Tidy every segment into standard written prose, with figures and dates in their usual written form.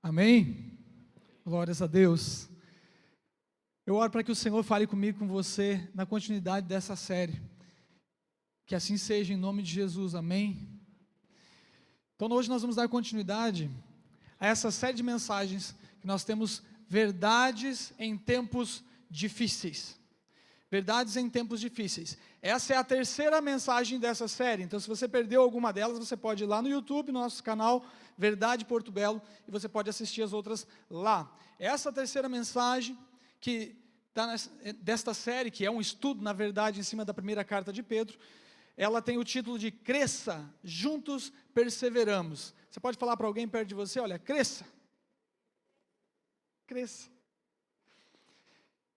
Amém? Glórias a Deus. Eu oro para que o Senhor fale comigo, com você, na continuidade dessa série. Que assim seja em nome de Jesus, amém? Então hoje nós vamos dar continuidade a essa série de mensagens que nós temos verdades em tempos difíceis. Verdades em tempos difíceis. Essa é a terceira mensagem dessa série. Então se você perdeu alguma delas, você pode ir lá no YouTube, no nosso canal Verdade Porto Belo, e você pode assistir as outras lá. Essa terceira mensagem que está desta série, que é um estudo, na verdade, em cima da primeira carta de Pedro, ela tem o título de Cresça, Juntos Perseveramos. Você pode falar para alguém perto de você, olha, cresça. Cresça.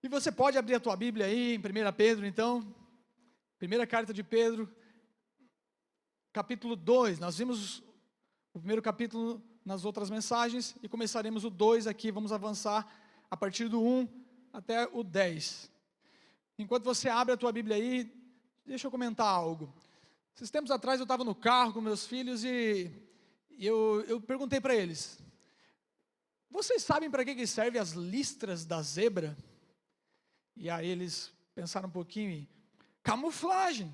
E você pode abrir a tua Bíblia aí, em 1 Pedro, então, primeira carta de Pedro, capítulo 2, nós vimos o primeiro capítulo nas outras mensagens, e começaremos o 2 aqui, vamos avançar a partir do 1 até o 10. Enquanto você abre a tua Bíblia aí, deixa eu comentar algo. Esses tempos atrás eu estava no carro com meus filhos e eu perguntei para eles, vocês sabem para que servem as listras da zebra? E aí eles pensaram um pouquinho e, camuflagem.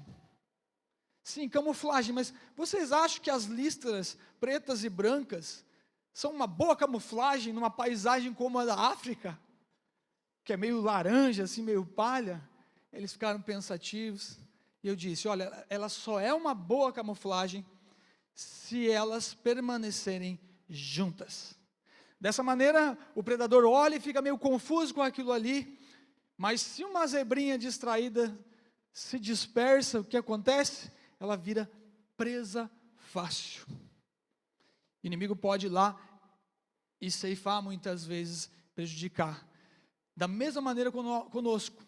Sim, camuflagem, mas vocês acham que as listras pretas e brancas são uma boa camuflagem numa paisagem como a da África? Que é meio laranja, assim, meio palha? Eles ficaram pensativos, e eu disse, olha, ela só é uma boa camuflagem se elas permanecerem juntas. Dessa maneira, o predador olha e fica meio confuso com aquilo ali, mas se uma zebrinha distraída se dispersa, o que acontece? Ela vira presa fácil. O inimigo pode ir lá e ceifar muitas vezes, prejudicar. Da mesma maneira conosco,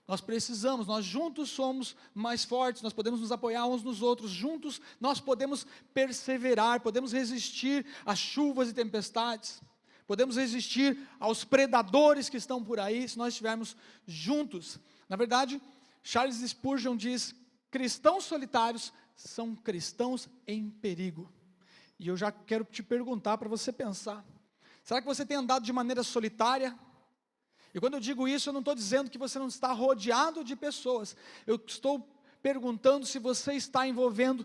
nós precisamos, nós juntos somos mais fortes, nós podemos nos apoiar uns nos outros, juntos nós podemos perseverar, podemos resistir às chuvas e tempestades, podemos resistir aos predadores que estão por aí, se nós estivermos juntos. Na verdade, Charles Spurgeon diz, cristãos solitários são cristãos em perigo. E eu já quero te perguntar para você pensar, será que você tem andado de maneira solitária? E quando eu digo isso, eu não estou dizendo que você não está rodeado de pessoas, eu estou perguntando se você está envolvendo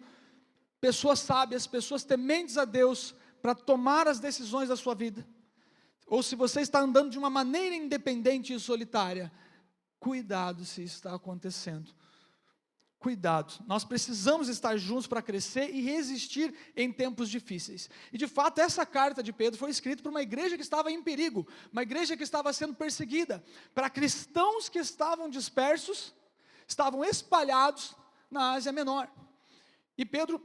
pessoas sábias, pessoas tementes a Deus, para tomar as decisões da sua vida, ou se você está andando de uma maneira independente e solitária. Cuidado se isso está acontecendo. Cuidado, nós precisamos estar juntos para crescer e resistir em tempos difíceis. E de fato essa carta de Pedro foi escrita para uma igreja que estava em perigo, uma igreja que estava sendo perseguida, para cristãos que estavam dispersos, estavam espalhados na Ásia Menor. E Pedro,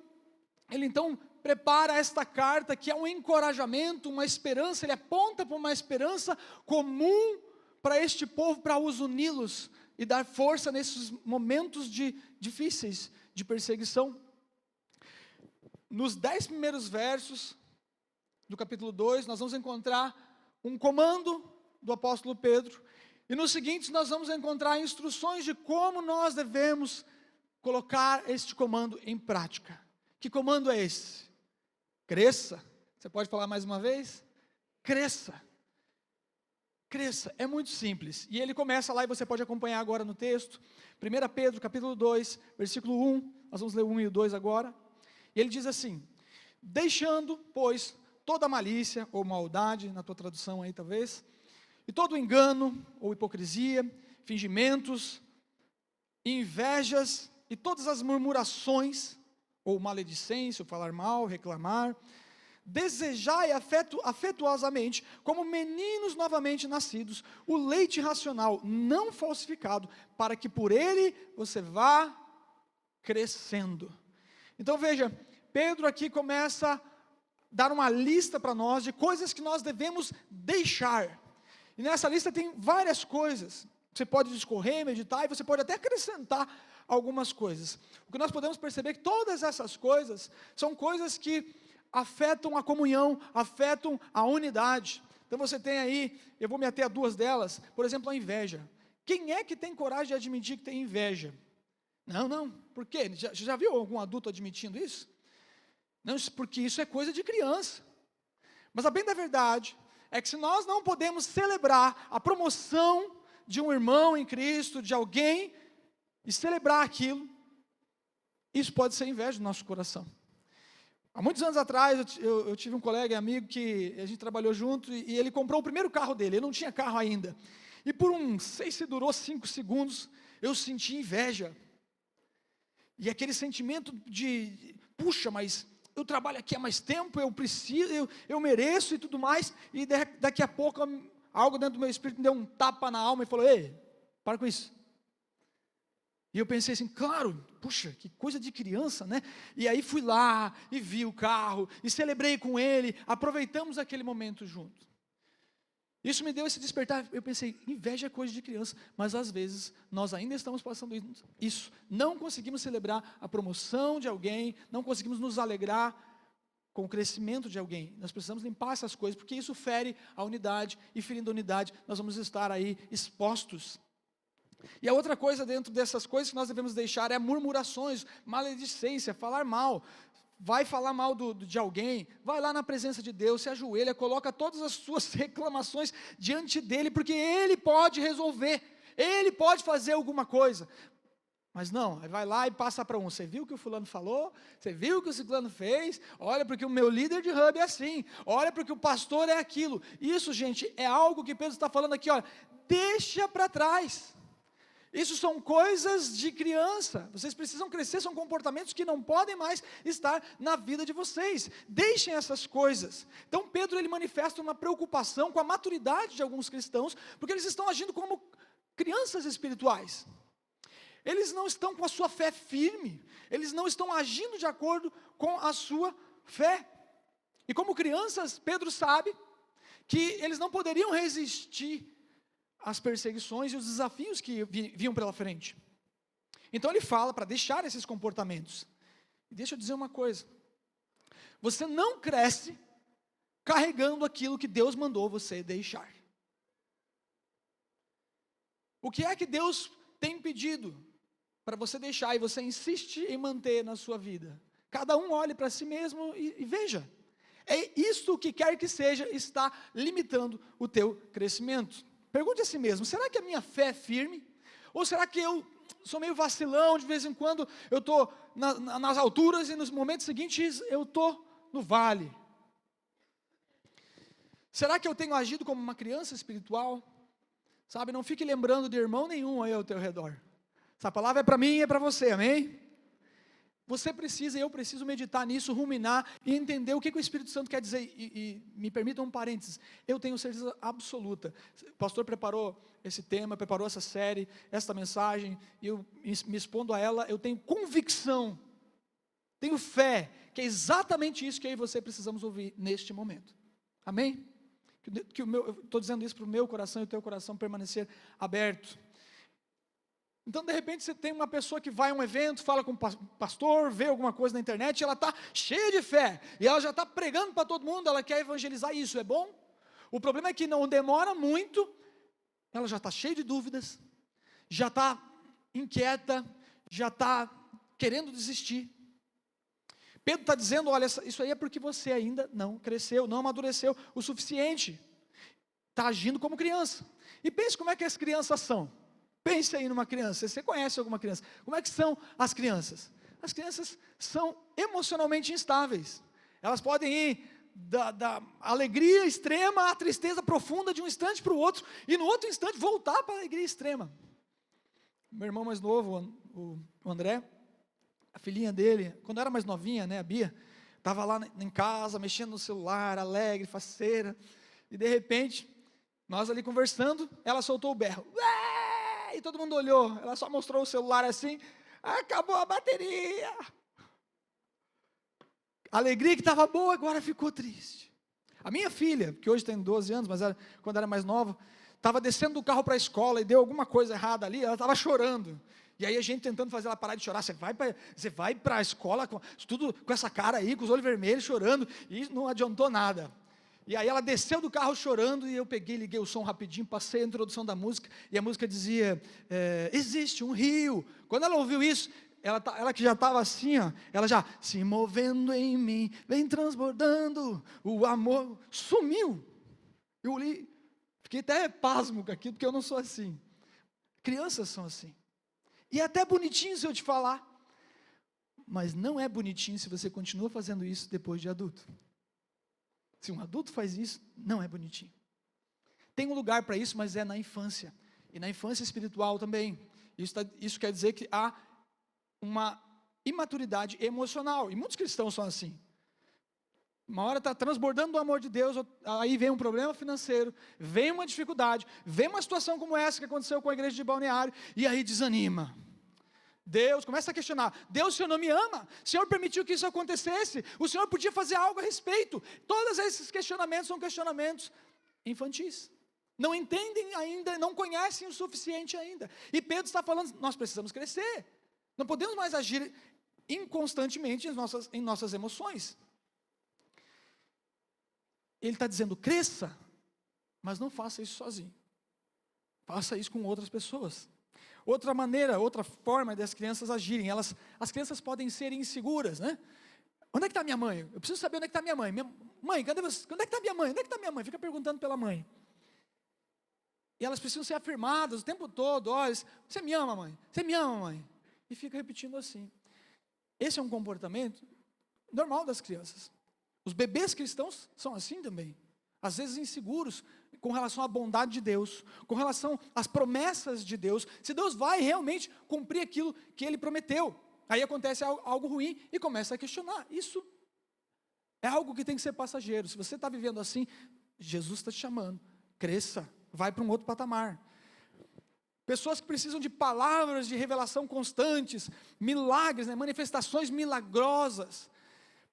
ele então prepara esta carta que é um encorajamento, uma esperança, ele aponta para uma esperança comum para este povo, para os uni-los e dar força nesses momentos difíceis de perseguição. Nos 10 primeiros versos do capítulo 2, nós vamos encontrar um comando do apóstolo Pedro, e nos seguintes nós vamos encontrar instruções de como nós devemos colocar este comando em prática. Que comando é esse? Cresça. Você pode falar mais uma vez? Cresça. Cresça, é muito simples, e ele começa lá, e você pode acompanhar agora no texto, 1 Pedro, capítulo 2, versículo 1, nós vamos ler o 1 e o 2 agora, e ele diz assim, deixando, pois, toda malícia, ou maldade, na tua tradução aí talvez, e todo engano, ou hipocrisia, fingimentos, invejas, e todas as murmurações, ou maledicência, ou falar mal, reclamar, desejai afetuosamente, como meninos novamente nascidos, o leite racional, não falsificado, para que por ele você vá crescendo. Então veja, Pedro aqui começa a dar uma lista para nós, de coisas que nós devemos deixar, e nessa lista tem várias coisas, você pode discorrer, meditar, e você pode até acrescentar algumas coisas. O que nós podemos perceber é que todas essas coisas, são coisas que afetam a comunhão, afetam a unidade. Então você tem aí, eu vou me ater a duas delas, por exemplo a inveja. Quem é que tem coragem de admitir que tem inveja? Não, por quê? Já viu algum adulto admitindo isso? Não, porque isso é coisa de criança. Mas a bem da verdade é que se nós não podemos celebrar a promoção de um irmão em Cristo, de alguém, e celebrar aquilo, isso pode ser inveja do nosso coração. Há muitos anos atrás, eu tive um colega e amigo que a gente trabalhou junto, e ele comprou o primeiro carro dele, ele não tinha carro ainda. E por sei se durou 5 segundos, eu senti inveja. E aquele sentimento de, puxa, mas eu trabalho aqui há mais tempo, eu preciso, eu mereço e tudo mais. E daqui a pouco, algo dentro do meu espírito me deu um tapa na alma e falou: ei, para com isso. E eu pensei assim, claro, puxa, que coisa de criança, né? E aí fui lá, e vi o carro, e celebrei com ele, aproveitamos aquele momento junto. Isso me deu esse despertar, eu pensei, inveja é coisa de criança, mas às vezes nós ainda estamos passando isso. Não conseguimos celebrar a promoção de alguém, não conseguimos nos alegrar com o crescimento de alguém. Nós precisamos limpar essas coisas, porque isso fere a unidade, e ferindo a unidade, nós vamos estar aí expostos. E a outra coisa dentro dessas coisas que nós devemos deixar é murmurações, maledicência, falar mal. Vai falar mal de alguém, vai lá na presença de Deus, se ajoelha, coloca todas as suas reclamações diante dele, porque ele pode resolver, ele pode fazer alguma coisa. Mas não, vai lá e passa para você viu o que o fulano falou? Você viu o que o ciclano fez? Olha, porque o meu líder de hub é assim, olha, porque o pastor é aquilo. Isso, gente, é algo que Pedro está falando aqui, olha, deixa para trás. Isso são coisas de criança, vocês precisam crescer, são comportamentos que não podem mais estar na vida de vocês, deixem essas coisas. Então Pedro, ele manifesta uma preocupação com a maturidade de alguns cristãos, porque eles estão agindo como crianças espirituais, eles não estão com a sua fé firme, eles não estão agindo de acordo com a sua fé, e como crianças, Pedro sabe que eles não poderiam resistir as perseguições e os desafios que vinham pela frente. Então ele fala para deixar esses comportamentos. E deixa eu dizer uma coisa, você não cresce carregando aquilo que Deus mandou você deixar. O que é que Deus tem pedido para você deixar e você insiste em manter na sua vida? Cada um olhe para si mesmo e veja, é isso que quer que seja, está limitando o teu crescimento. Pergunte a si mesmo, será que a minha fé é firme? Ou será que eu sou meio vacilão, de vez em quando eu estou nas alturas e nos momentos seguintes eu estou no vale? Será que eu tenho agido como uma criança espiritual? Sabe, não fique lembrando de irmão nenhum aí ao teu redor. Essa palavra é para mim e é para você, amém? Você precisa e eu preciso meditar nisso, ruminar e entender o que o Espírito Santo quer dizer. E me permitam um parênteses, eu tenho certeza absoluta, o pastor preparou esse tema, preparou essa série, esta mensagem, e eu me expondo a ela, eu tenho convicção, tenho fé, que é exatamente isso que eu e você precisamos ouvir neste momento. Amém? Eu estou dizendo isso para o meu coração e o teu coração permanecer aberto. Então, de repente, você tem uma pessoa que vai a um evento, fala com o pastor, vê alguma coisa na internet, e ela está cheia de fé, e ela já está pregando para todo mundo, ela quer evangelizar, isso é bom? O problema é que não demora muito, ela já está cheia de dúvidas, já está inquieta, já está querendo desistir. Pedro está dizendo, olha, isso aí é porque você ainda não cresceu, não amadureceu o suficiente, está agindo como criança. E pense como é que as crianças são. Pense aí numa criança, você conhece alguma criança? Como é que são as crianças? As crianças são emocionalmente instáveis. Elas podem ir da alegria extrema à tristeza profunda de um instante para o outro, e no outro instante voltar para a alegria extrema. Meu irmão mais novo, o André, a filhinha dele, quando era mais novinha, né, a Bia, estava lá em casa, mexendo no celular, alegre, faceira, e de repente, nós ali conversando, ela soltou o berro. E todo mundo olhou, ela só mostrou o celular assim, acabou a bateria. A alegria que estava boa, agora ficou triste. A minha filha, que hoje tem 12 anos, mas quando era mais nova, estava descendo do carro para a escola e deu alguma coisa errada ali, ela estava chorando. E aí a gente tentando fazer ela parar de chorar, você vai para a escola, tudo com essa cara aí, com os olhos vermelhos, chorando, e não adiantou nada. E aí ela desceu do carro chorando, e eu peguei, liguei o som rapidinho, passei a introdução da música, e a música dizia, existe um rio. Quando ela ouviu isso, ela que já estava assim, ó, ela já se movendo em mim, vem transbordando, o amor sumiu. Eu li, fiquei até pasmo com aquilo, porque eu não sou assim. Crianças são assim. E é até bonitinho se eu te falar, mas não é bonitinho se você continua fazendo isso depois de adulto. Se um adulto faz isso, não é bonitinho. Tem um lugar para isso, mas é na infância. E na infância espiritual também. Isso quer dizer que há uma imaturidade emocional. E muitos cristãos são assim. Uma hora está transbordando do amor de Deus, aí vem um problema financeiro, vem uma dificuldade, vem uma situação como essa que aconteceu com a igreja de Balneário, e aí desanima. Deus começa a questionar: Deus, o Senhor não me ama? O Senhor permitiu que isso acontecesse? O Senhor podia fazer algo a respeito? Todos esses questionamentos são questionamentos infantis. Não entendem ainda, não conhecem o suficiente ainda. E Pedro está falando: nós precisamos crescer. Não podemos mais agir inconstantemente em nossas emoções. Ele está dizendo: cresça, mas não faça isso sozinho. Faça isso com outras pessoas. Outra maneira, outra forma das crianças agirem, as crianças podem ser inseguras, né? Onde é que está minha mãe? Eu preciso saber onde é que está minha mãe. Mãe, cadê você? Onde é que está minha mãe? Onde é que está minha mãe? Fica perguntando pela mãe. E elas precisam ser afirmadas o tempo todo: olha, você me ama, mãe? Você me ama, mãe? E fica repetindo assim. Esse é um comportamento normal das crianças. Os bebês cristãos são assim também. Às vezes inseguros com relação à bondade de Deus, com relação às promessas de Deus, se Deus vai realmente cumprir aquilo que Ele prometeu. Aí acontece algo ruim e começa a questionar. Isso é algo que tem que ser passageiro. Se você está vivendo assim, Jesus está te chamando. Cresça, vai para um outro patamar. Pessoas que precisam de palavras de revelação constantes, milagres, né, manifestações milagrosas,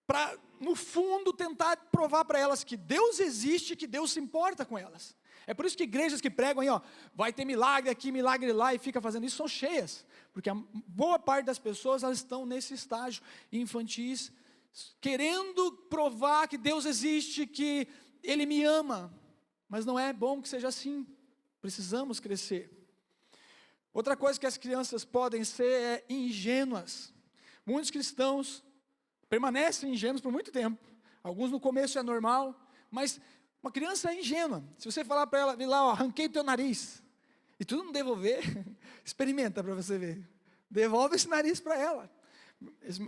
para, no fundo, tentar provar para elas que Deus existe, que Deus se importa com elas. É por isso que igrejas que pregam aí, ó, vai ter milagre aqui, milagre lá, e fica fazendo isso, são cheias. Porque a boa parte das pessoas, elas estão nesse estágio infantis, querendo provar que Deus existe, que Ele me ama. Mas não é bom que seja assim. Precisamos crescer. Outra coisa que as crianças podem ser é ingênuas. Muitos cristãos permanecem ingênuos por muito tempo. Alguns no começo é normal, mas uma criança é ingênua. Se você falar para ela: vem lá, ó, arranquei o teu nariz, e tu não devolver, experimenta para você ver. Devolve esse nariz para ela.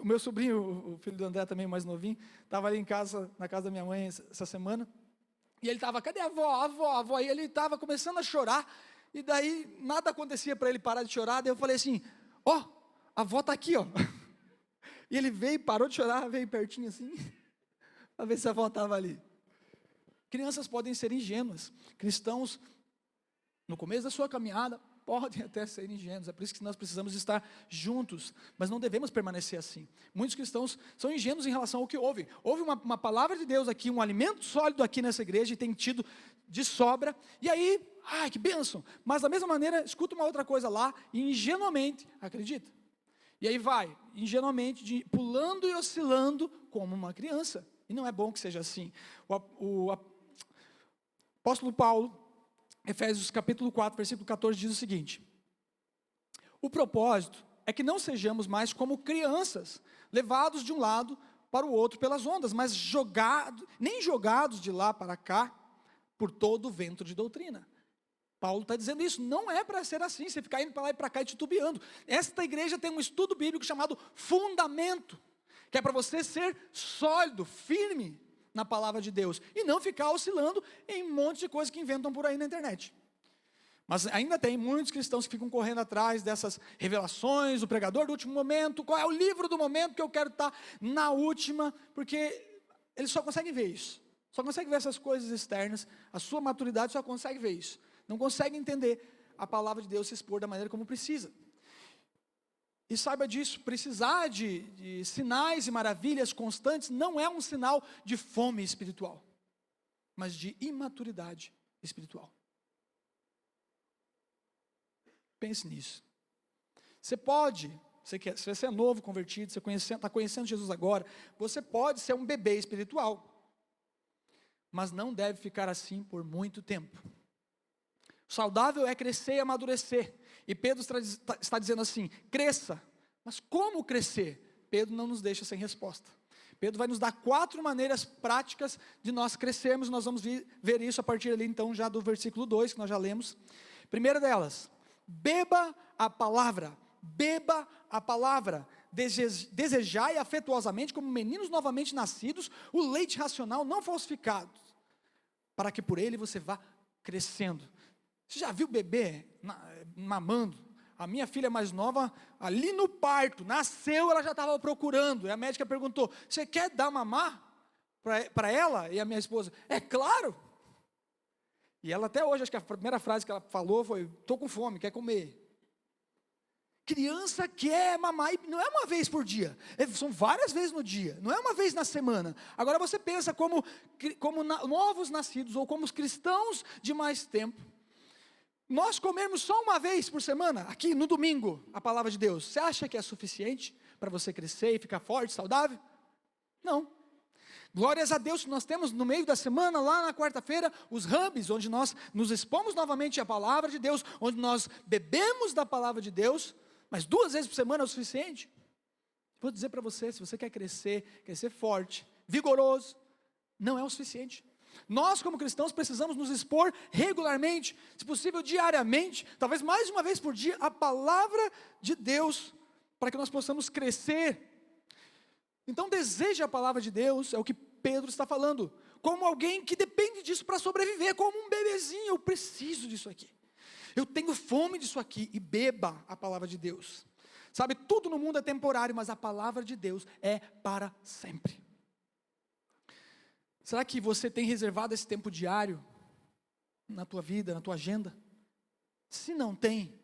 O meu sobrinho, o filho do André também, mais novinho, estava ali em casa, na casa da minha mãe essa semana, e ele estava: cadê a avó? A avó, a avó. E ele estava começando a chorar, e daí nada acontecia para ele parar de chorar. Daí eu falei assim: ó, a avó está aqui, ó. E ele veio, parou de chorar, veio pertinho assim, para ver se a avó estava ali. Crianças podem ser ingênuas. Cristãos, no começo da sua caminhada, podem até ser ingênuos. É por isso que nós precisamos estar juntos, mas não devemos permanecer assim. Muitos cristãos são ingênuos em relação ao que houve. Houve uma palavra de Deus aqui, um alimento sólido aqui nessa igreja, e tem tido de sobra, e aí, ai, que bênção. Mas da mesma maneira, escuta uma outra coisa lá, e ingenuamente acredita. E aí vai, ingenuamente, pulando e oscilando como uma criança. E não é bom que seja assim. O apóstolo Paulo, Efésios capítulo 4, versículo 14, diz o seguinte: o propósito é que não sejamos mais como crianças, levados de um lado para o outro pelas ondas, mas nem jogados de lá para cá, por todo o vento de doutrina. Paulo está dizendo isso, não é para ser assim, você ficar indo para lá e para cá e titubeando. Esta igreja tem um estudo bíblico chamado fundamento, que é para você ser sólido, firme na palavra de Deus, e não ficar oscilando em um monte de coisas que inventam por aí na internet. Mas ainda tem muitos cristãos que ficam correndo atrás dessas revelações, o pregador do último momento, qual é o livro do momento que eu quero estar na última, porque eles só conseguem ver isso, só conseguem ver essas coisas externas, a sua maturidade só consegue ver isso. Não consegue entender a palavra de Deus se expor da maneira como precisa. E saiba disso, precisar de sinais e maravilhas constantes não é um sinal de fome espiritual, mas de imaturidade espiritual. Pense nisso. Você pode, se você é novo convertido, você está conhecendo Jesus agora, você pode ser um bebê espiritual, mas não deve ficar assim por muito tempo. O saudável é crescer e amadurecer. E Pedro está dizendo assim: cresça, Mas como crescer? Pedro não nos deixa sem resposta. Pedro vai nos dar 4 maneiras práticas de nós crescermos. Nós vamos ver isso a partir ali então já do versículo 2, que nós já lemos. Primeira delas, beba a palavra. Beba a palavra. Desejai afetuosamente, como meninos novamente nascidos, o leite racional não falsificado, para que por ele você vá crescendo. Você já viu bebê mamando? A minha filha mais nova, ali no parto, nasceu, ela já estava procurando. E a médica perguntou: você quer dar mamar para ela? E a minha esposa: é claro. E ela até hoje, acho que a primeira frase que ela falou foi: estou com fome, quer comer. Criança quer mamar, e não é uma vez por dia, são várias vezes no dia, não é uma vez na semana. Agora você pensa como novos nascidos, ou como os cristãos de mais tempo, nós comermos só uma vez por semana, aqui no domingo, a palavra de Deus, você acha que é suficiente para você crescer e ficar forte, saudável? Não. Glórias a Deus que nós temos no meio da semana, lá na quarta-feira, os hubs, onde nós nos expomos novamente à palavra de Deus, onde nós bebemos da palavra de Deus, mas 2 vezes por semana é o suficiente? Vou dizer para você, se você quer ser forte, vigoroso, não é o suficiente. Nós como cristãos precisamos nos expor regularmente, se possível diariamente, talvez mais uma vez por dia, a palavra de Deus, para que nós possamos crescer. Então deseje a palavra de Deus, é o que Pedro está falando, como alguém que depende disso para sobreviver, como um bebezinho. Eu preciso disso aqui, eu tenho fome disso aqui. E beba a palavra de Deus. Sabe, tudo no mundo é temporário, mas a palavra de Deus é para sempre. Será que você tem reservado esse tempo diário na tua vida, na tua agenda? Se não tem,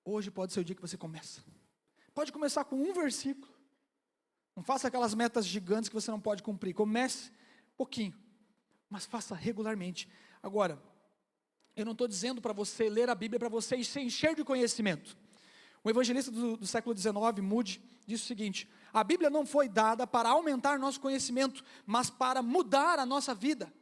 hoje pode ser o dia que você começa. Pode começar com um versículo. Não faça aquelas metas gigantes que você não pode cumprir. Comece pouquinho, mas faça regularmente. Agora, eu não estou dizendo para você ler a Bíblia, para você se encher de conhecimento. O evangelista do século XIX, Moody, disse o seguinte: a Bíblia não foi dada para aumentar nosso conhecimento, mas para mudar a nossa vida.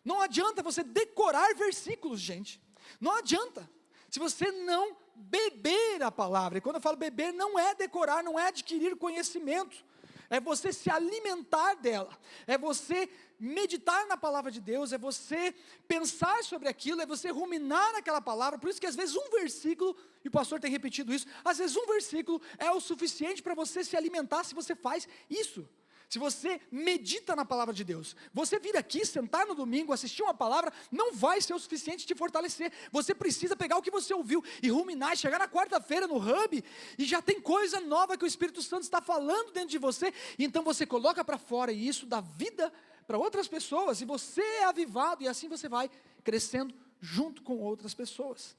Não adianta você decorar versículos, gente. Não adianta. Se você não beber a palavra, e quando eu falo beber, não é decorar, não é adquirir conhecimento, é você se alimentar dela, é você meditar na palavra de Deus, é você pensar sobre aquilo, é você ruminar naquela palavra. Por isso que às vezes um versículo, e o pastor tem repetido isso, às vezes um versículo é o suficiente para você se alimentar, se você faz isso. Se você medita na palavra de Deus, você vir aqui, sentar no domingo, assistir uma palavra, não vai ser o suficiente te fortalecer. Você precisa pegar o que você ouviu e ruminar, e chegar na quarta-feira no hub, e já tem coisa nova que o Espírito Santo está falando dentro de você, e então você coloca para fora, e isso dá vida para outras pessoas, e você é avivado, e assim você vai crescendo junto com outras pessoas.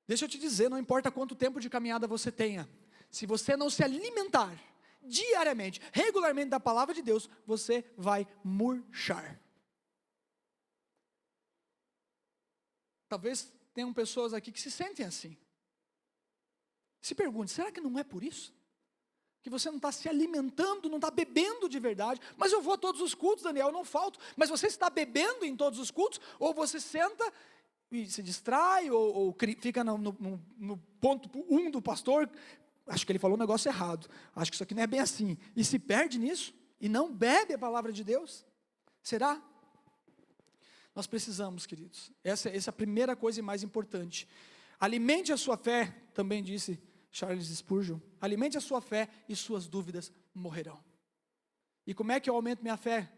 Deixa eu te dizer, não importa quanto tempo de caminhada você tenha, se você não se alimentar diariamente, regularmente da palavra de Deus, você vai murchar. Talvez tenham pessoas aqui que se sentem assim. Se pergunte, será que não é por isso? Que você não está se alimentando, não está bebendo de verdade? Mas eu vou a todos os cultos, Daniel, eu não falto. Mas você está bebendo em todos os cultos? Ou você senta e se distrai, ou fica no ponto 1 do pastor, acho que ele falou um negócio errado, acho que isso aqui não é bem assim, e se perde nisso, e não bebe a palavra de Deus? Será? Nós precisamos, queridos, essa é a primeira coisa e mais importante. Alimente a sua fé, também disse Charles Spurgeon, alimente a sua fé e suas dúvidas morrerão. E como é que eu aumento minha fé?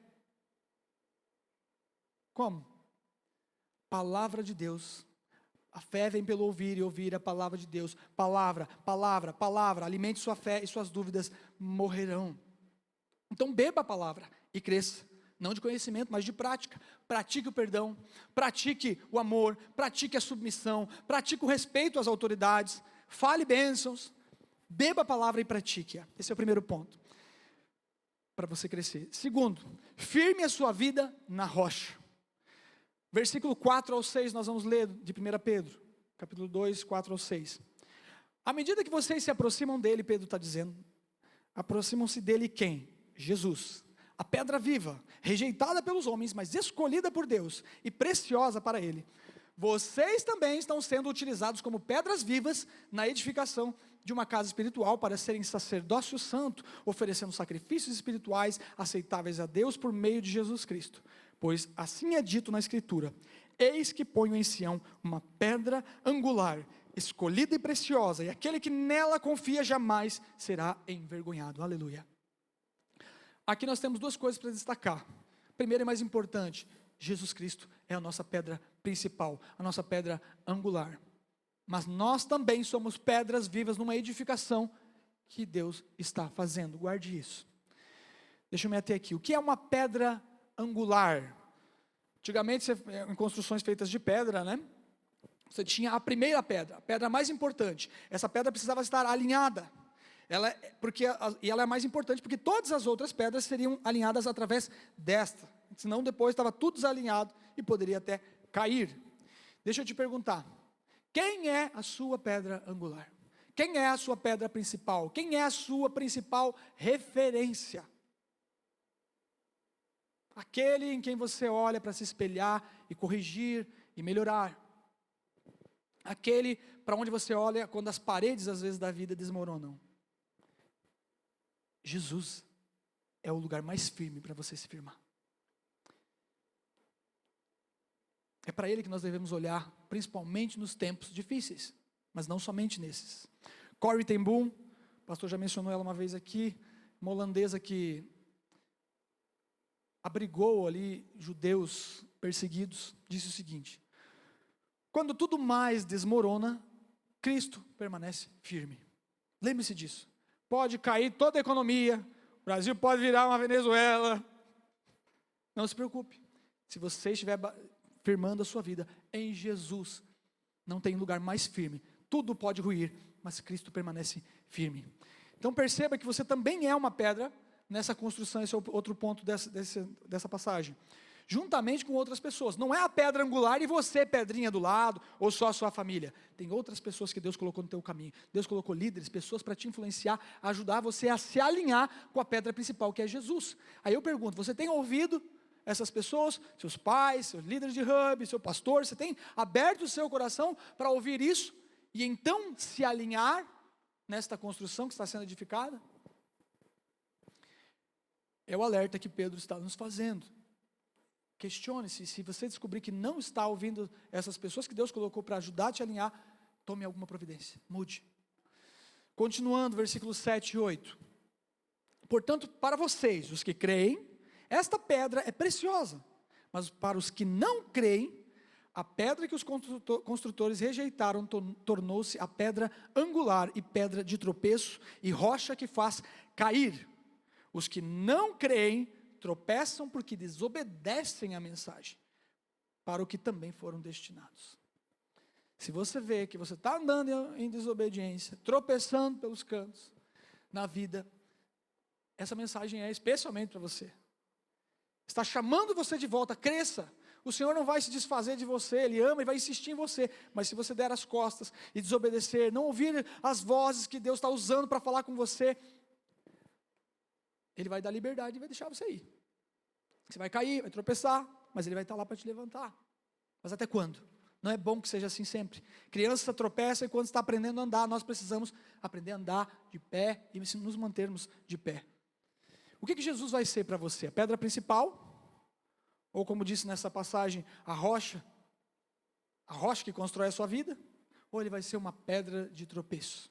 Como? Palavra de Deus. A fé vem pelo ouvir, e ouvir a palavra de Deus. Palavra, palavra, palavra. Alimente sua fé e suas dúvidas morrerão. Então beba a palavra e cresça. Não de conhecimento, mas de prática. Pratique o perdão, pratique o amor, pratique a submissão, pratique o respeito às autoridades, fale bênçãos, beba a palavra e pratique-a. Esse é o primeiro ponto, para você crescer. Segundo, firme a sua vida na rocha. Versículo 4 ao 6, nós vamos ler de 1 Pedro, capítulo 2, 4 ao 6. À medida que vocês se aproximam dele, Pedro está dizendo, aproximam-se dele quem? Jesus, a pedra viva, rejeitada pelos homens, mas escolhida por Deus e preciosa para ele. vocês também estão sendo utilizados como pedras vivas na edificação de uma casa espiritual para serem sacerdócio santo, oferecendo sacrifícios espirituais aceitáveis a Deus por meio de Jesus Cristo. Pois assim é dito na Escritura: eis que ponho em Sião uma pedra angular, escolhida e preciosa, e aquele que nela confia jamais será envergonhado. Aleluia. Aqui nós temos duas coisas para destacar. Primeiro e mais importante, Jesus Cristo é a nossa pedra principal, a nossa pedra angular. Mas nós também somos pedras vivas numa edificação que Deus está fazendo. Guarde isso. Deixa eu me ater aqui. O que é uma pedra angular? Antigamente, em construções feitas de pedra, né? Você tinha a primeira pedra, a pedra mais importante. Essa pedra precisava estar alinhada. E ela é mais importante porque todas as outras pedras seriam alinhadas através desta. Senão depois estava tudo desalinhado e poderia até cair. Deixa eu te perguntar, quem é a sua pedra angular? Quem é a sua pedra principal? Quem é a sua principal referência? Aquele em quem você olha para se espelhar e corrigir e melhorar. Aquele para onde você olha quando as paredes às vezes da vida desmoronam. Jesus é o lugar mais firme para você se firmar. É para Ele que nós devemos olhar, principalmente nos tempos difíceis, mas não somente nesses. Corrie ten Boom, o pastor já mencionou ela uma vez aqui, uma holandesa que abrigou ali judeus perseguidos, disse o seguinte: quando tudo mais desmorona, Cristo permanece firme. Lembre-se disso. Pode cair toda a economia, o Brasil pode virar uma Venezuela. Não se preocupe. Se você estiver firmando a sua vida em Jesus, não tem lugar mais firme. Tudo pode ruir, mas Cristo permanece firme. Então perceba que você também é uma pedra nessa construção. Esse é outro ponto dessa passagem. Juntamente com outras pessoas. Não é a pedra angular e você, pedrinha do lado, ou só a sua família. Tem outras pessoas que Deus colocou no teu caminho. Deus colocou líderes, pessoas para te influenciar, ajudar você a se alinhar com a pedra principal, que é Jesus. Aí eu pergunto, você tem ouvido essas pessoas, seus pais, seus líderes de hub, seu pastor, você tem aberto o seu coração para ouvir isso, e então se alinhar nesta construção que está sendo edificada? É o alerta que Pedro está nos fazendo. Questione-se, se você descobrir que não está ouvindo essas pessoas que Deus colocou para ajudar a te alinhar, tome alguma providência, mude. Continuando, versículos 7 e 8. Portanto, para vocês, os que creem, esta pedra é preciosa, mas para os que não creem, a pedra que os construtores rejeitaram tornou-se a pedra angular e pedra de tropeço e rocha que faz cair. Os que não creem tropeçam porque desobedecem a mensagem, para o que também foram destinados. Se você vê que você está andando em desobediência, tropeçando pelos cantos, na vida, essa mensagem é especialmente para você. Está chamando você de volta, cresça. O Senhor não vai se desfazer de você, Ele ama e vai insistir em você. Mas se você der as costas e desobedecer, não ouvir as vozes que Deus está usando para falar com você, Ele vai dar liberdade e vai deixar você ir. Você vai cair, vai tropeçar, mas Ele vai estar lá para te levantar. Mas até quando? Não é bom que seja assim sempre. Criança tropeça e quando está aprendendo a andar, nós precisamos aprender a andar de pé e nos mantermos de pé. O que Jesus vai ser para você? A pedra principal? Ou como disse nessa passagem, a rocha que constrói a sua vida? Ou Ele vai ser uma pedra de tropeço?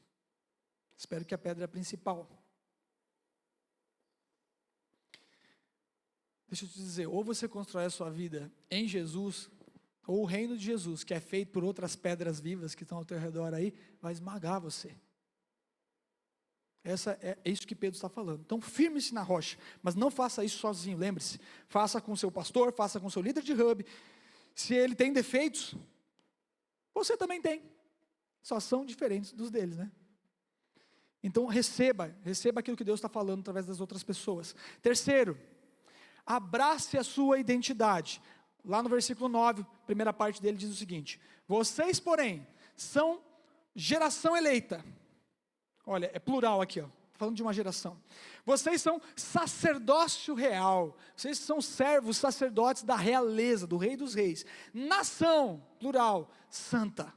Espero que a pedra principal. Deixa eu te dizer, ou você constrói a sua vida em Jesus, ou o reino de Jesus, que é feito por outras pedras vivas que estão ao teu redor aí, vai esmagar você. É isso que Pedro está falando. Então firme-se na rocha, mas não faça isso sozinho, lembre-se. Faça com seu pastor, faça com seu líder de hub. Se ele tem defeitos, você também tem. Só são diferentes dos deles, né? Então receba aquilo que Deus está falando através das outras pessoas. Terceiro, abrace a sua identidade. Lá no versículo 9, primeira parte dele diz o seguinte: vocês, porém, são geração eleita. Olha, é plural aqui, ó. falando de uma geração. Vocês são sacerdócio real, vocês são servos, sacerdotes da realeza, do Rei dos Reis. Nação, plural, santa.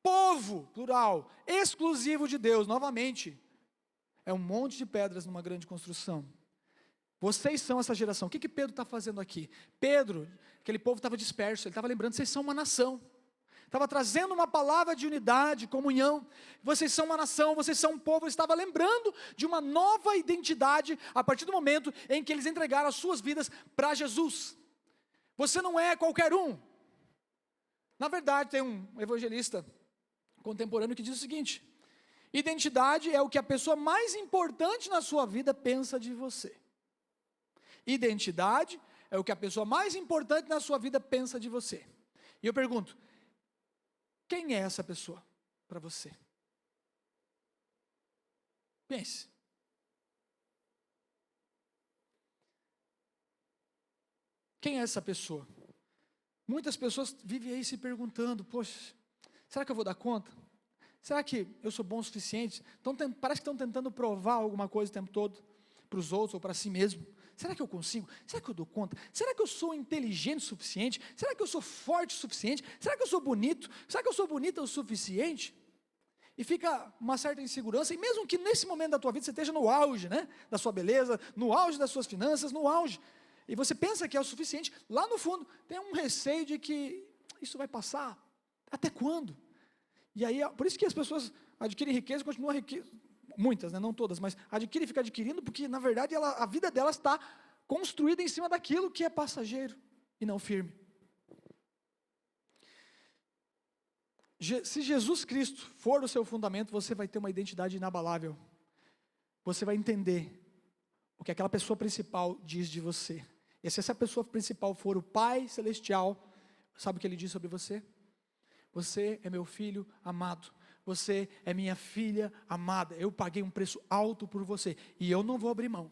Povo, plural, exclusivo de Deus. Novamente, é um monte de pedras numa grande construção. Vocês são essa geração. O que Pedro está fazendo aqui? Pedro, aquele povo estava disperso, ele estava lembrando, vocês são uma nação. Estava trazendo uma palavra de unidade, comunhão. Vocês são uma nação, vocês são um povo. Ele estava lembrando de uma nova identidade a partir do momento em que eles entregaram as suas vidas para Jesus. Você não é qualquer um. Na verdade, tem um evangelista contemporâneo que diz o seguinte: identidade é o que a pessoa mais importante na sua vida pensa de você. Identidade é o que a pessoa mais importante na sua vida pensa de você. E eu pergunto, quem é essa pessoa para você? Pense. Quem é essa pessoa? Muitas pessoas vivem aí se perguntando, poxa, será que eu vou dar conta? Será que eu sou bom o suficiente? Parece que estão tentando provar alguma coisa o tempo todo, para os outros ou para si mesmo. Será que eu consigo? Será que eu dou conta? Será que eu sou inteligente o suficiente? Será que eu sou forte o suficiente? Será que eu sou bonito? Será que eu sou bonita o suficiente? E fica uma certa insegurança, e mesmo que nesse momento da tua vida você esteja no auge, né, da sua beleza, no auge das suas finanças, no auge, e você pensa que é o suficiente, lá no fundo tem um receio de que isso vai passar. Até quando? E aí, por isso que as pessoas adquirem riqueza e continuam riqueza. Muitas, né, não todas, mas adquire e fica adquirindo, porque na verdade a vida delas está construída em cima daquilo que é passageiro e não firme. Se Jesus Cristo for o seu fundamento, você vai ter uma identidade inabalável. Você vai entender o que aquela pessoa principal diz de você. E se essa pessoa principal for o Pai Celestial, sabe o que ele diz sobre você? Você é meu filho amado. Você é minha filha amada. Eu paguei um preço alto por você. E eu não vou abrir mão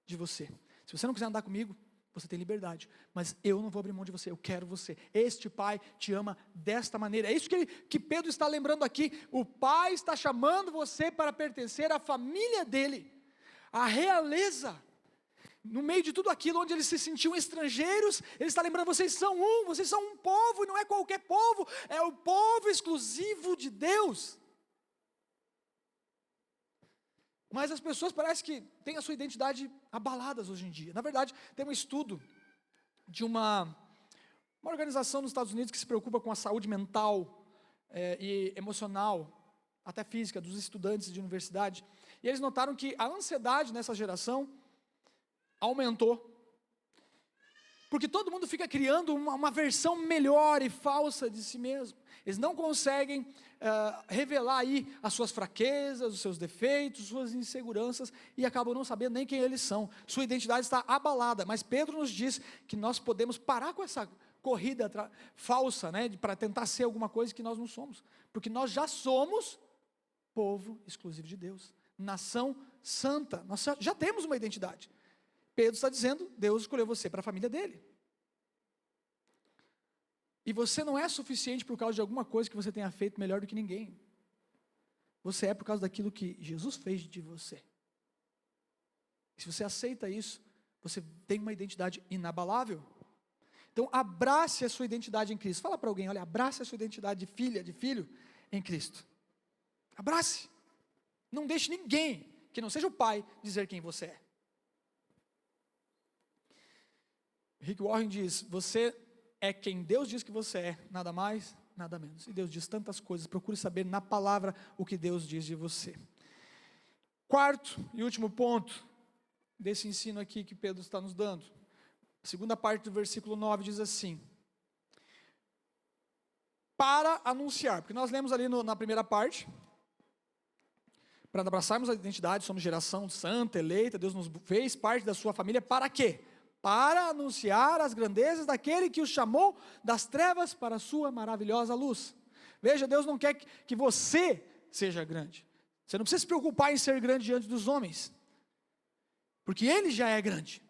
de você. Se você não quiser andar comigo, você tem liberdade. Mas eu não vou abrir mão de você. Eu quero você. Este Pai te ama desta maneira. É isso que Pedro está lembrando aqui. O Pai está chamando você para pertencer à família dele. À realeza. No meio de tudo aquilo onde eles se sentiam estrangeiros, ele está lembrando, vocês são um povo, e não é qualquer povo, é o povo exclusivo de Deus. Mas as pessoas parecem que têm a sua identidade abaladas hoje em dia. Na verdade, tem um estudo de uma organização nos Estados Unidos que se preocupa com a saúde mental e emocional, até física, dos estudantes de universidade, e eles notaram que a ansiedade nessa geração aumentou, porque todo mundo fica criando uma versão melhor e falsa de si mesmo. Eles não conseguem revelar aí as suas fraquezas, os seus defeitos, suas inseguranças, e acabam não sabendo nem quem eles são. Sua identidade está abalada, mas Pedro nos diz que nós podemos parar com essa corrida falsa, né, para tentar ser alguma coisa que nós não somos, porque nós já somos povo exclusivo de Deus, nação santa, nós já temos uma identidade. Pedro está dizendo, Deus escolheu você para a família dele. E você não é suficiente por causa de alguma coisa que você tenha feito melhor do que ninguém. Você é por causa daquilo que Jesus fez de você. E se você aceita isso, você tem uma identidade inabalável. Então abrace a sua identidade em Cristo. Fala para alguém, olha, abrace a sua identidade de filha, de filho em Cristo. Abrace. Não deixe ninguém, que não seja o pai, dizer quem você é. Rick Warren diz, você é quem Deus diz que você é, nada mais, nada menos. E Deus diz tantas coisas, procure saber na palavra o que Deus diz de você. Quarto e último ponto desse ensino aqui que Pedro está nos dando. A segunda parte do versículo 9 diz assim, para anunciar, porque nós lemos ali na primeira parte, para abraçarmos a identidade, somos geração santa, eleita, Deus nos fez parte da sua família, para quê? Para anunciar as grandezas daquele que os chamou das trevas para a sua maravilhosa luz. Veja, Deus não quer que você seja grande. Você não precisa se preocupar em ser grande diante dos homens, porque Ele já é grande.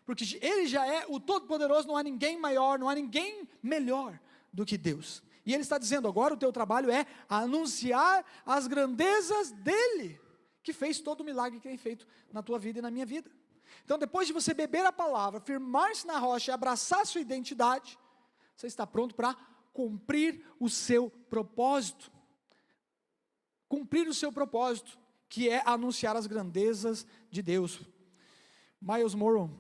Porque Ele já é o Todo-Poderoso, não há ninguém maior, não há ninguém melhor do que Deus. E Ele está dizendo, agora o teu trabalho é anunciar as grandezas dEle. que fez todo o milagre que tem feito na tua vida e na minha vida. Então, depois de você beber a palavra, firmar-se na rocha e abraçar a sua identidade, você está pronto para cumprir o seu propósito. Cumprir o seu propósito, que é anunciar as grandezas de Deus. Miles Monroe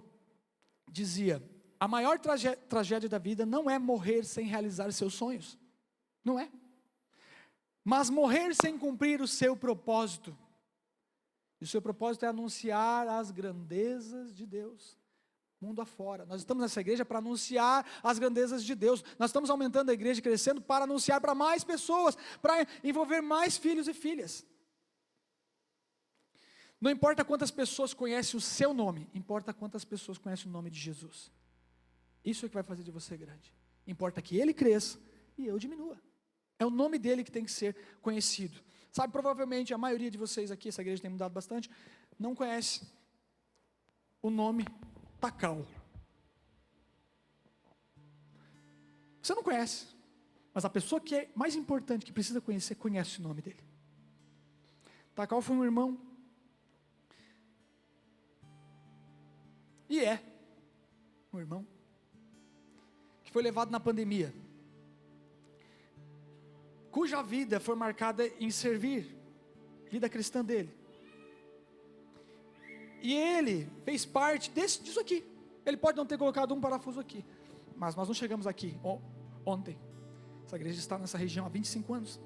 dizia: a maior tragédia da vida não é morrer sem realizar seus sonhos. Não é. Mas morrer sem cumprir o seu propósito. E o seu propósito é anunciar as grandezas de Deus, mundo afora. Nós estamos nessa igreja para anunciar as grandezas de Deus. Nós estamos aumentando a igreja, crescendo para anunciar para mais pessoas, para envolver mais filhos e filhas. Não importa quantas pessoas conhecem o seu nome, importa quantas pessoas conhecem o nome de Jesus. Isso é que vai fazer de você grande. Importa que ele cresça e eu diminua. É o nome dele que tem que ser conhecido. Sabe, provavelmente a maioria de vocês aqui, essa igreja tem mudado bastante, não conhece o nome Tacal. Você não conhece, mas a pessoa que é mais importante, que precisa conhecer, conhece o nome dele. Tacal foi um irmão, e é um irmão, que foi levado na pandemia, cuja vida foi marcada em servir, vida cristã dele. E ele fez parte disso aqui. Ele pode não ter colocado um parafuso aqui, mas nós não chegamos aqui ontem. Essa igreja está nessa região há 25 anos.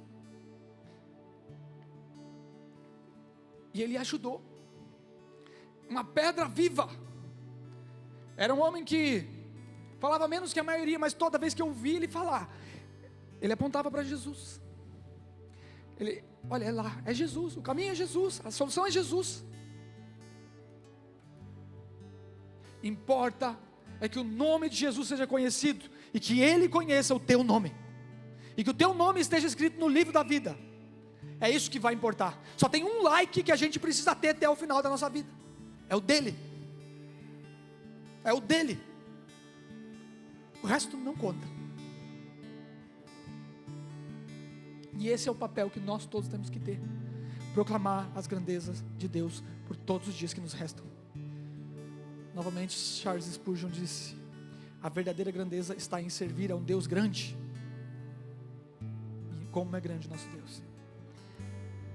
E ele ajudou. Uma pedra viva. Era um homem que falava menos que a maioria, mas toda vez que eu ouvi ele falar, ele apontava para Jesus. Olha, é lá, é Jesus, o caminho é Jesus, a solução é Jesus. Importa é que o nome de Jesus seja conhecido e que Ele conheça o teu nome, e que o teu nome esteja escrito no livro da vida. É isso que vai importar. Só tem um like que a gente precisa ter até o final da nossa vida. É o dele. É o dele. O resto não conta. E esse é o papel que nós todos temos que ter: proclamar as grandezas de Deus por todos os dias que nos restam. Novamente, Charles Spurgeon disse: a verdadeira grandeza está em servir a um Deus grande. E como é grande nosso Deus.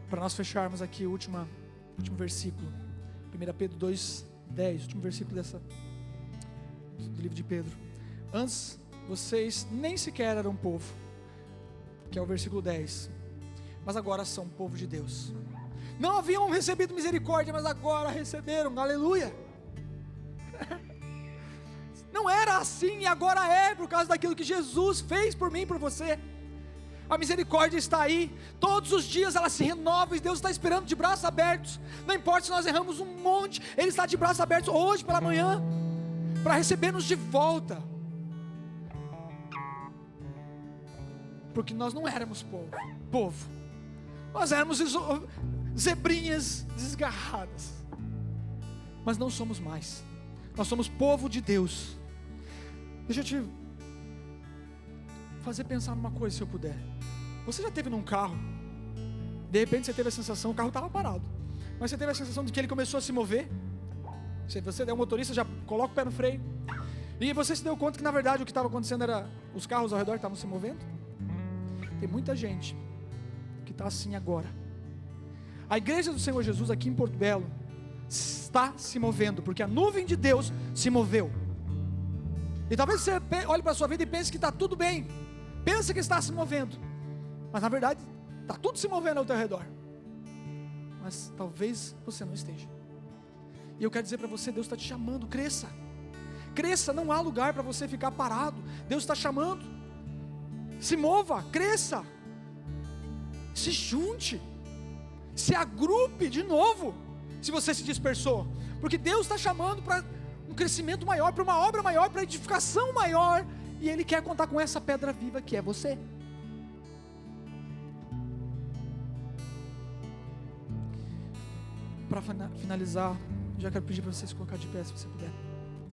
Para nós fecharmos aqui o último versículo, 1 Pedro 2:10, último versículo do livro de Pedro. Antes vocês nem sequer eram povo, que é o versículo 10, mas agora são povo de Deus. Não haviam recebido misericórdia, mas agora receberam, aleluia. Não era assim e agora é, por causa daquilo que Jesus fez por mim e por você. A misericórdia está aí, todos os dias ela se renova e Deus está esperando de braços abertos. Não importa se nós erramos um monte, Ele está de braços abertos hoje pela manhã, para receber-nos de volta. Porque nós não éramos povo, nós éramos zebrinhas desgarradas, mas não somos mais, nós somos povo de Deus. Deixa eu te fazer pensar numa coisa, se eu puder. Você já teve num carro, de repente você teve a sensação, o carro estava parado, mas você teve a sensação de que ele começou a se mover? Se você der um motorista, já coloca o pé no freio, e você se deu conta que na verdade o que estava acontecendo era os carros ao redor estavam se movendo? Tem muita gente que está assim agora. A igreja do Senhor Jesus aqui em Porto Belo está se movendo, porque a nuvem de Deus se moveu. E talvez você olhe para a sua vida e pense que está tudo bem, pensa que está se movendo, mas na verdade está tudo se movendo ao teu redor, mas talvez você não esteja. E eu quero dizer para você, Deus está te chamando, cresça, não há lugar para você ficar parado. Deus está chamando, se mova, cresça, se junte, se agrupe de novo, se você se dispersou, porque Deus está chamando para um crescimento maior, para uma obra maior, para edificação maior, e Ele quer contar com essa pedra viva que é você. Para finalizar, já quero pedir para vocês colocar de pé, se você puder.